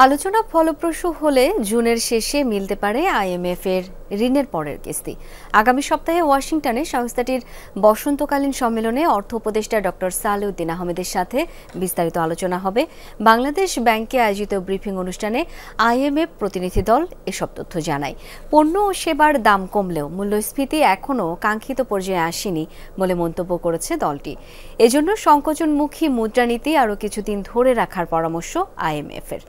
আলোচনা ফলপ্রসূ হলে জুনের শেষে মিলতে পারে আইএমএফ এর ঋণের পরের কিস্তি। আগামী সপ্তাহে ওয়াশিংটনে সংস্থাটির বসন্তকালীন সম্মেলনে অর্থ উপদেষ্টা ডক্টর সালেউদ্দিন আহমেদের সাথে বিস্তারিত আলোচনা হবে। বাংলাদেশ ব্যাংকে আয়োজিত ব্রিফিং অনুষ্ঠানে আইএমএফ প্রতিনিধি দল এসব তথ্য জানায়। পণ্য ও সেবার দাম কমলেও মূল্যস্ফীতি এখনও কাঙ্ক্ষিত পর্যায়ে আসেনি বলে মন্তব্য করেছে দলটি। এজন্য সংকোচনমুখী মুদ্রানীতি আরও কিছুদিন ধরে রাখার পরামর্শ আইএমএফ-এর।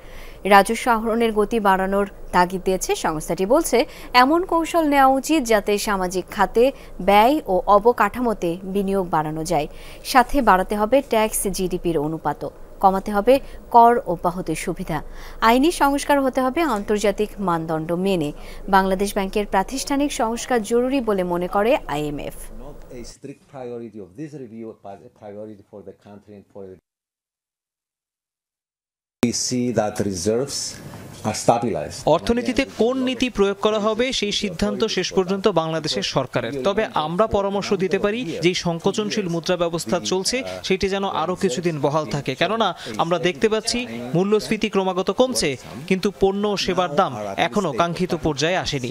রাজস্ব আহরণের গতি বাড়ানোর তাগিদ দিয়েছে সংস্থাটি। বলছে এমন কৌশল নেওয়া উচিত যাতে সামাজিক খাতে ব্যয় ও অবকাঠামোতে বিনিয়োগ বাড়ানো যায়। সাথে বাড়াতে হবে ট্যাক্স জিডিপির অনুপাতও, কমাতে হবে কর অব্যাহতির সুবিধা, আইনি সংস্কার হতে হবে আন্তর্জাতিক মানদণ্ড মেনে। বাংলাদেশ ব্যাংকের প্রাতিষ্ঠানিক সংস্কার জরুরি বলে মনে করে আইএমএফ। অর্থনীতিতে কোন নীতি প্রয়োগ করা হবে সেই সিদ্ধান্ত শেষ পর্যন্ত বাংলাদেশের সরকারের। তবে আমরা পরামর্শ দিতে পারি যে সংকোচনশীল মুদ্রা ব্যবস্থা চলছে সেটি যেন আরো কিছুদিন বহাল থাকে, কেননা আমরা দেখতে পাচ্ছি মূল্যস্ফীতি ক্রমাগত কমছে, কিন্তু পণ্য ও সেবার দাম এখনো কাঙ্ক্ষিত পর্যায়ে আসেনি।